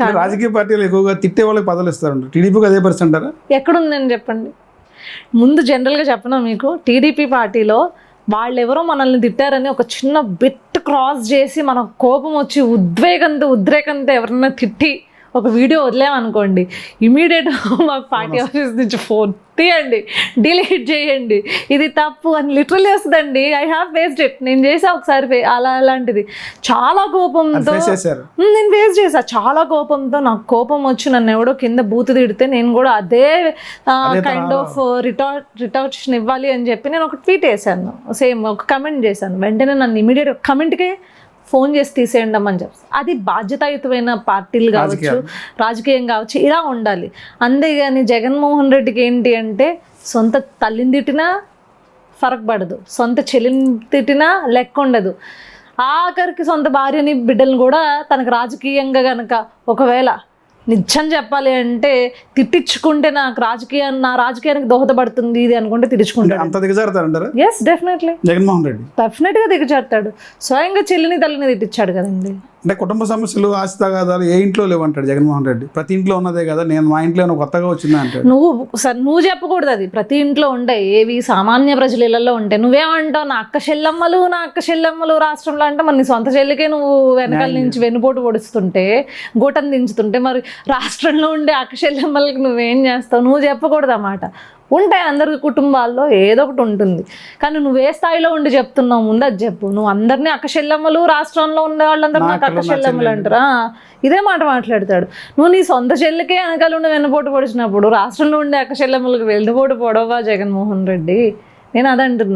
రాజకీయ పార్టీలు ఎక్కువగా తిట్టే వాళ్ళకి పదవులు ఇస్తారు, టీడీపీకి అదే పరిస్థితి అంటారా? ఎక్కడుందని చెప్పండి. ముందు జనరల్గా చెప్పనా మీకు, టీడీపీ పార్టీలో వాళ్ళెవరో మనల్ని తిట్టారని ఒక చిన్న బిట్ క్రాస్ చేసి మనకు కోపం వచ్చి ఉద్రేకంతో ఎవరైనా తిట్టి ఒక వీడియో వదిలేమనుకోండి, ఇమీడియట్గా మాకు పార్టీ ఆఫీస్ నుంచి ఫోన్ తీయండి, డిలీట్ చేయండి, ఇది తప్పు అని లిటరల్లీ వస్తుందండి. I have faced it. నేను చేసా ఒకసారి అలాంటిది. చాలా కోపంతో నేను ఫేస్ చేసా. చాలా కోపంతో నాకు కోపం వచ్చి నన్ను ఎవడో కింద బూతు తిడితే నేను కూడా అదే కైండ్ ఆఫ్ రిటార్షన్ ఇవ్వాలి అని చెప్పి నేను ఒక ట్వీట్ వేసాను, సేమ్ ఒక కమెంట్ చేశాను. వెంటనే నన్ను ఇమీడియట్ కమెంట్కే ఫోన్ చేసి తీసేయండి అని చెప్పి. అది బాధ్యతాయుతమైన పార్టీలు కావచ్చు, రాజకీయం కావచ్చు, ఇలా ఉండాలి. అంతేగాని జగన్మోహన్ రెడ్డికి ఏంటి అంటే సొంత తల్లిని తిట్టినా ఫరక్ పడదు, సొంత చెల్లిని తిట్టినా లెక్క ఉండదు, ఆఖరికి సొంత భార్యని బిడ్డలను కూడా తనకు రాజకీయంగా కనుక ఒకవేళ నిజం చెప్పాలి అంటే తిట్టించుకుంటే నా రాజకీయానికి దోహదపడుతుంది ఇది అనుకుంటే తిట్టించుకుంటాడు. ఎస్, డెఫినెట్లీ జగన్మోహన్ రెడ్డి డెఫినెట్గా దిగజారుతాడు. స్వయంగా చెల్లిని తల్లిని తిట్టించాడు కదండి. అంటే కుటుంబ సమస్యలు, ఆస్తి తగాదాలు ఏ ఇంట్లో లేవంటాడు జగన్మోహన్ రెడ్డి. ప్రతి ఇంట్లో ఉన్నదే కదా, నేను మా ఇంట్లో కొత్తగా వచ్చిందా అంటాడు. నువ్వు చెప్పకూడదు, అది ప్రతి ఇంట్లో ఉంటాయి. ఏవి సామాన్య ప్రజల ఇళ్లలో ఉంటాయి. నువ్వేమంటావు, నా అక్క చెల్లెమ్మలు రాష్ట్రంలో అంటే మరి నీ సొంత చెల్లికే నువ్వు వెనకాల నుంచి వెన్నుపోటు పొడుస్తుంటే, గూటం దించుతుంటే, మరి రాష్ట్రంలో ఉండే అక్క చెల్లెమ్మలకి నువ్వేం చేస్తావు? నువ్వు చెప్పకూడదు అన్నమాట. ఉంటాయి అందరి కుటుంబాల్లో ఏదో ఒకటి ఉంటుంది, కానీ నువ్వు ఏ స్థాయిలో ఉండి చెప్తున్నావు ముందు అది చెప్పు. నువ్వు అందరినీ అక్కచెల్లెమ్మలు, రాష్ట్రంలో ఉండే వాళ్ళందరూ నాకు అక్కచెల్లెమ్మలు అంటారా? ఇదే మాట మాట్లాడతాడు. నువ్వు నీ సొంత చెల్లికే వెనకాల ఉండి వెన్నుపోటు పొడిచినప్పుడు రాష్ట్రంలో ఉండే అక్కచెల్లెమ్మలకు వెన్నుపోటు పొడవా జగన్మోహన్ రెడ్డి? నేను అదంటున్నా.